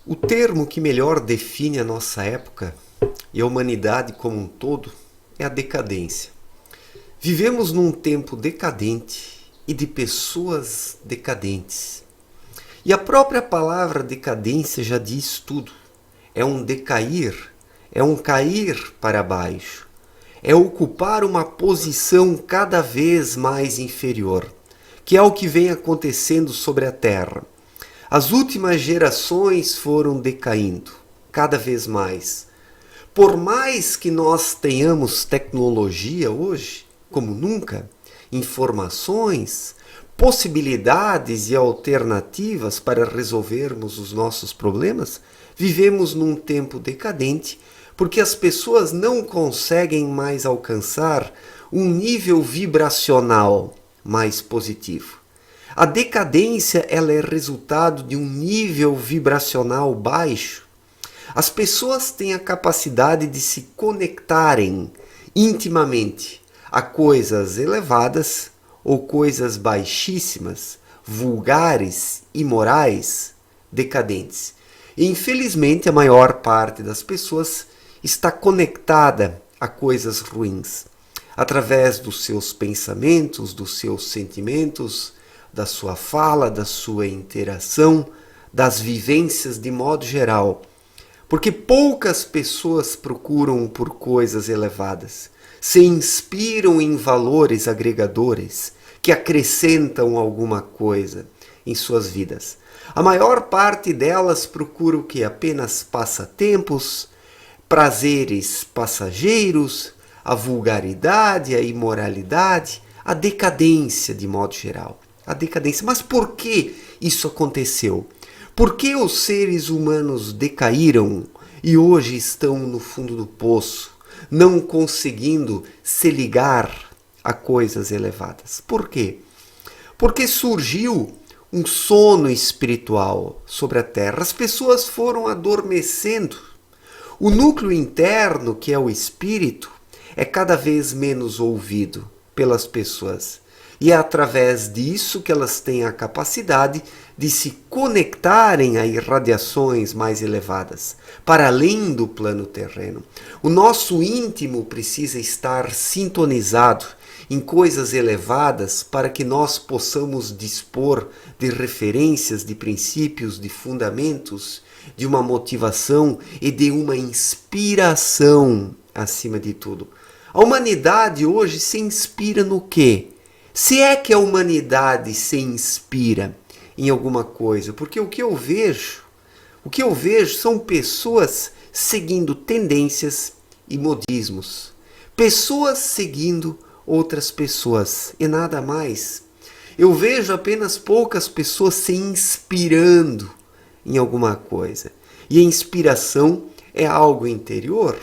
O termo que melhor define a nossa época e a humanidade como um todo é a decadência. Vivemos num tempo decadente e de pessoas decadentes. E a própria palavra decadência já diz tudo. É um decair, é um cair para baixo, é ocupar uma posição cada vez mais inferior, que é o que vem acontecendo sobre a Terra. As últimas gerações foram decaindo cada vez mais. Por mais que nós tenhamos tecnologia hoje, como nunca, informações, possibilidades e alternativas para resolvermos os nossos problemas, vivemos num tempo decadente porque as pessoas não conseguem mais alcançar um nível vibracional mais positivo. A decadência ela é resultado de um nível vibracional baixo. As pessoas têm a capacidade de se conectarem intimamente a coisas elevadas ou coisas baixíssimas, vulgares, imorais, decadentes. E, infelizmente, a maior parte das pessoas está conectada a coisas ruins, através dos seus pensamentos, dos seus sentimentos, da sua fala, da sua interação, das vivências de modo geral. Porque poucas pessoas procuram por coisas elevadas, se inspiram em valores agregadores que acrescentam alguma coisa em suas vidas. A maior parte delas procura o que? Apenas passatempos, prazeres passageiros, a vulgaridade, a imoralidade, a decadência de modo geral. A decadência. Mas por que isso aconteceu? Por que os seres humanos decaíram e hoje estão no fundo do poço, não conseguindo se ligar a coisas elevadas? Por quê? Porque surgiu um sono espiritual sobre a Terra. As pessoas foram adormecendo. O núcleo interno, que é o espírito, é cada vez menos ouvido pelas pessoas. E é através disso que elas têm a capacidade de se conectarem a irradiações mais elevadas, para além do plano terreno. O nosso íntimo precisa estar sintonizado em coisas elevadas para que nós possamos dispor de referências, de princípios, de fundamentos, de uma motivação e de uma inspiração acima de tudo. A humanidade hoje se inspira no quê? Se é que a humanidade se inspira em alguma coisa, porque o que eu vejo são pessoas seguindo tendências e modismos, pessoas seguindo outras pessoas e nada mais. Eu vejo apenas poucas pessoas se inspirando em alguma coisa. E a inspiração é algo interior,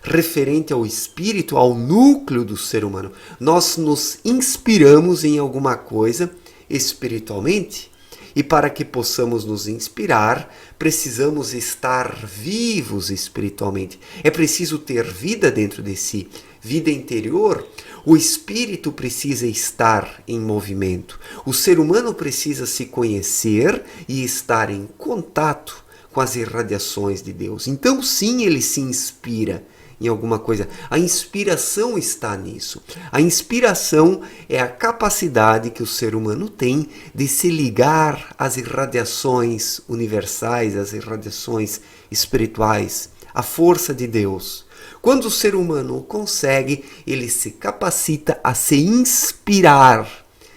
referente ao espírito, ao núcleo do ser humano. Nós nos inspiramos em alguma coisa espiritualmente e para que possamos nos inspirar, precisamos estar vivos espiritualmente. É preciso ter vida dentro de si, vida interior. O espírito precisa estar em movimento. O ser humano precisa se conhecer e estar em contato com as irradiações de Deus. Então, sim, ele se inspira em alguma coisa. A inspiração está nisso. A inspiração é a capacidade que o ser humano tem de se ligar às irradiações universais, às irradiações espirituais, à força de Deus. Quando o ser humano consegue, ele se capacita a se inspirar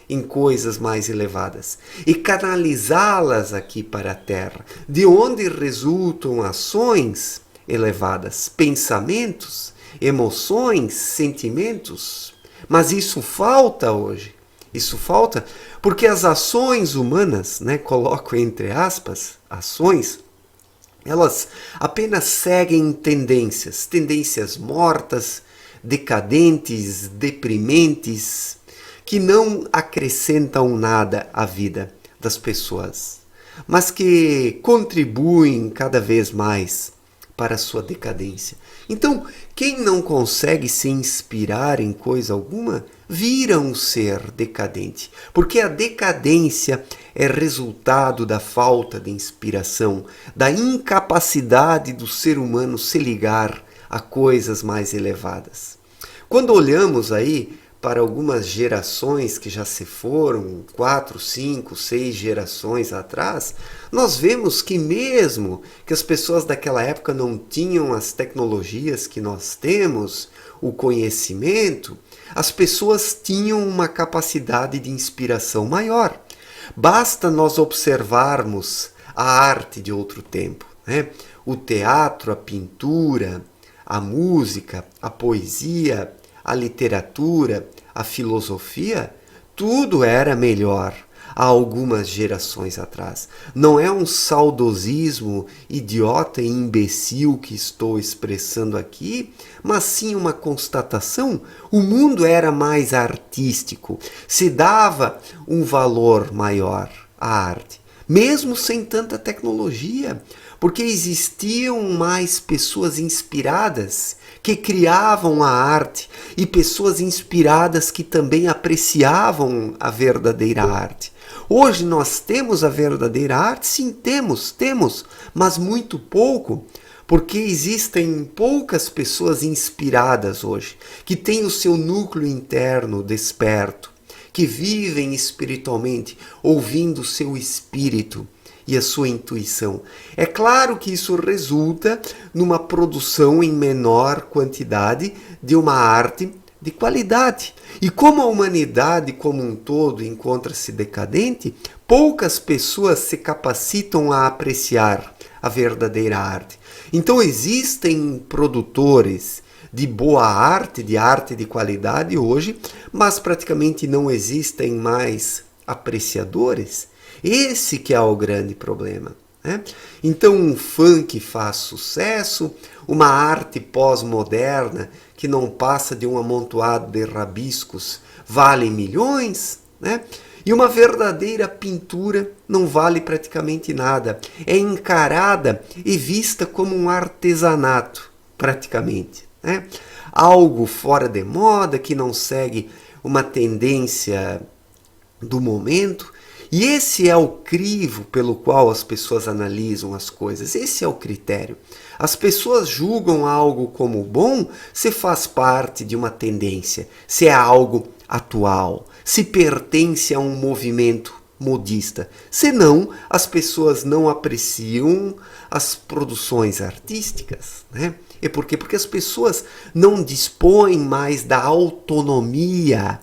em coisas mais elevadas e canalizá-las aqui para a Terra, de onde resultam ações elevadas, pensamentos, emoções, sentimentos. Mas isso falta hoje. Isso falta porque as ações humanas, coloco entre aspas, ações, elas apenas seguem tendências mortas, decadentes, deprimentes, que não acrescentam nada à vida das pessoas, mas que contribuem cada vez mais para a sua decadência. Então, quem não consegue se inspirar em coisa alguma, vira um ser decadente, porque a decadência é resultado da falta de inspiração, da incapacidade do ser humano se ligar a coisas mais elevadas. Quando olhamos aí para algumas gerações que já se foram, 4, 5, 6 gerações atrás, nós vemos que mesmo que as pessoas daquela época não tinham as tecnologias que nós temos, o conhecimento, as pessoas tinham uma capacidade de inspiração maior. Basta nós observarmos a arte de outro tempo, né? O teatro, a pintura, a música, a poesia, a literatura, a filosofia, tudo era melhor há algumas gerações atrás. Não é um saudosismo idiota e imbecil que estou expressando aqui, mas sim uma constatação. O mundo era mais artístico, se dava um valor maior à arte, mesmo sem tanta tecnologia, porque existiam mais pessoas inspiradas que criavam a arte e pessoas inspiradas que também apreciavam a verdadeira arte. Hoje nós temos a verdadeira arte? Sim, temos, mas muito pouco, porque existem poucas pessoas inspiradas hoje, que têm o seu núcleo interno desperto, que vivem espiritualmente, ouvindo o seu espírito e a sua intuição. É claro que isso resulta numa produção em menor quantidade de uma arte de qualidade. E como a humanidade como um todo encontra-se decadente, poucas pessoas se capacitam a apreciar a verdadeira arte. Então existem produtores de boa arte de qualidade hoje, mas praticamente não existem mais apreciadores. Esse que é o grande problema, né? Então um funk faz sucesso, uma arte pós-moderna que não passa de um amontoado de rabiscos vale milhões, né? E uma verdadeira pintura não vale praticamente nada. É encarada e vista como um artesanato, praticamente, né? Algo fora de moda que não segue uma tendência do momento. E esse é o crivo pelo qual as pessoas analisam as coisas. Esse é o critério. As pessoas julgam algo como bom se faz parte de uma tendência, se é algo atual, se pertence a um movimento modista. Senão, as pessoas não apreciam as produções artísticas, né? E por quê? Porque as pessoas não dispõem mais da autonomia,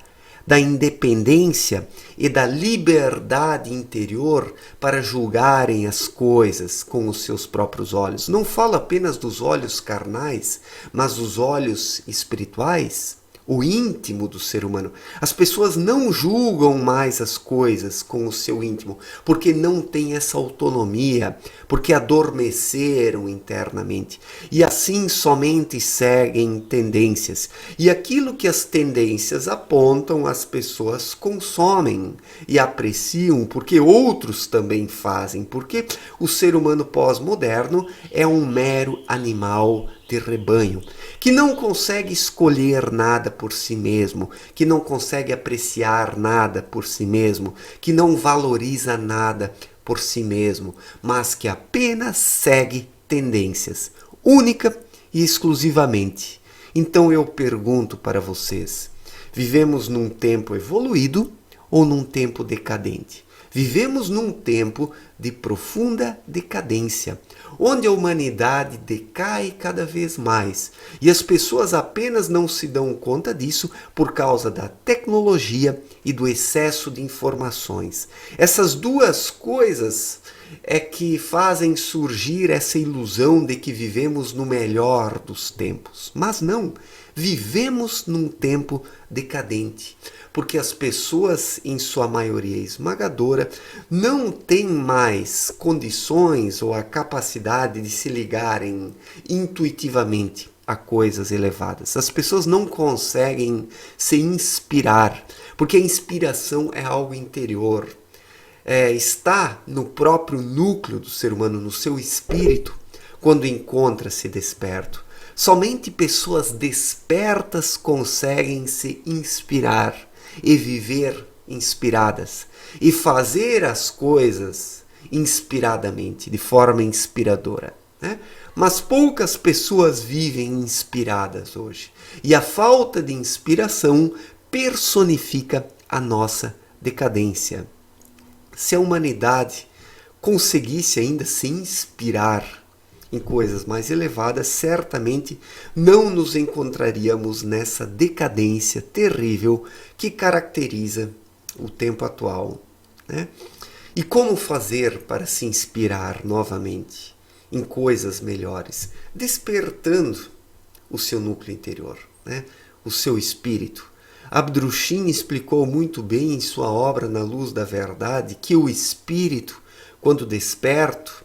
da independência e da liberdade interior para julgarem as coisas com os seus próprios olhos. Não falo apenas dos olhos carnais, mas os olhos espirituais, o íntimo do ser humano. As pessoas não julgam mais as coisas com o seu íntimo, porque não têm essa autonomia, porque adormeceram internamente. E assim somente seguem tendências. E aquilo que as tendências apontam, as pessoas consomem e apreciam, porque outros também fazem, porque o ser humano pós-moderno é um mero animal de rebanho, que não consegue escolher nada por si mesmo, que não consegue apreciar nada por si mesmo, que não valoriza nada por si mesmo, mas que apenas segue tendências, única e exclusivamente. Então eu pergunto para vocês, vivemos num tempo evoluído ou num tempo decadente? Vivemos num tempo de profunda decadência, onde a humanidade decai cada vez mais e as pessoas apenas não se dão conta disso por causa da tecnologia e do excesso de informações. Essas duas coisas é que fazem surgir essa ilusão de que vivemos no melhor dos tempos. Mas não, vivemos num tempo decadente, porque as pessoas, em sua maioria esmagadora, não têm mais condições ou a capacidade de se ligarem intuitivamente a coisas elevadas. As pessoas não conseguem se inspirar, porque a inspiração é algo interior. Está no próprio núcleo do ser humano, no seu espírito. quando encontra-se desperto. Somente pessoas despertas conseguem se inspirar e viver inspiradas e fazer as coisas inspiradamente, de forma inspiradora, né? Mas poucas pessoas vivem inspiradas hoje. E a falta de inspiração personifica a nossa decadência. Se a humanidade conseguisse ainda se inspirar em coisas mais elevadas, certamente não nos encontraríamos nessa decadência terrível que caracteriza o tempo atual, né? E como fazer para se inspirar novamente em coisas melhores? Despertando o seu núcleo interior, né? O seu espírito. Abdrushim explicou muito bem em sua obra Na Luz da Verdade que o espírito, quando desperto,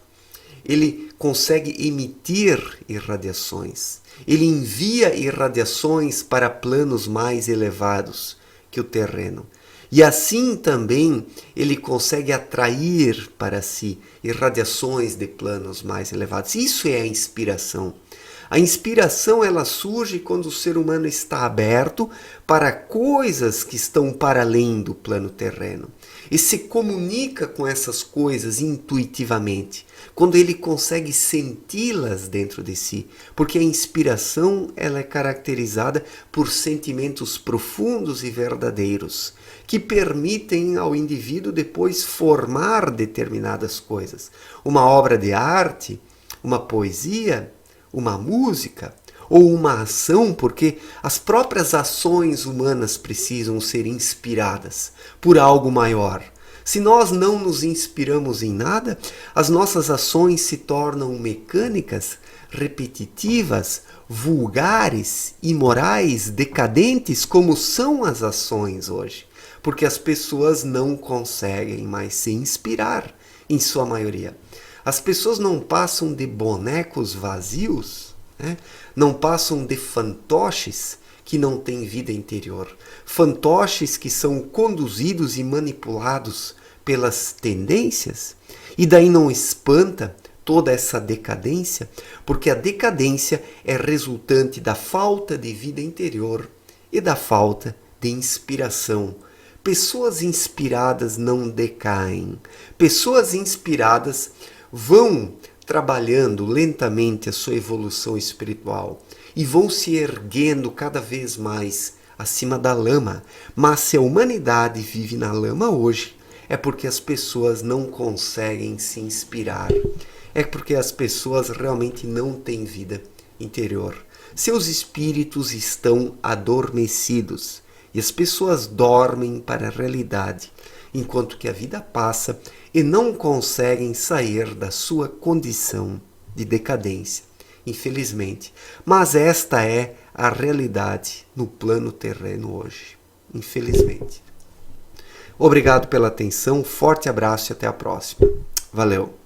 ele consegue emitir irradiações. Ele envia irradiações para planos mais elevados que o terreno. E assim também ele consegue atrair para si irradiações de planos mais elevados. Isso é a inspiração. A inspiração ela surge quando o ser humano está aberto para coisas que estão para além do plano terreno e se comunica com essas coisas intuitivamente, quando ele consegue senti-las dentro de si, porque a inspiração ela é caracterizada por sentimentos profundos e verdadeiros que permitem ao indivíduo depois formar determinadas coisas. Uma obra de arte, uma poesia, uma música ou uma ação, porque as próprias ações humanas precisam ser inspiradas por algo maior. Se nós não nos inspiramos em nada, as nossas ações se tornam mecânicas, repetitivas, vulgares, imorais, decadentes, como são as ações hoje, porque as pessoas não conseguem mais se inspirar, em sua maioria. As pessoas não passam de bonecos vazios, né? Não passam de fantoches que não têm vida interior. Fantoches que são conduzidos e manipulados pelas tendências. E daí não espanta toda essa decadência, porque a decadência é resultante da falta de vida interior e da falta de inspiração. Pessoas inspiradas não decaem. Pessoas inspiradas vão trabalhando lentamente a sua evolução espiritual e vão se erguendo cada vez mais acima da lama. Mas se a humanidade vive na lama hoje, é porque as pessoas não conseguem se inspirar. É porque as pessoas realmente não têm vida interior. Seus espíritos estão adormecidos e as pessoas dormem para a realidade, enquanto que a vida passa e não conseguem sair da sua condição de decadência, infelizmente. Mas esta é a realidade no plano terreno hoje, infelizmente. Obrigado pela atenção, forte abraço e até a próxima. Valeu!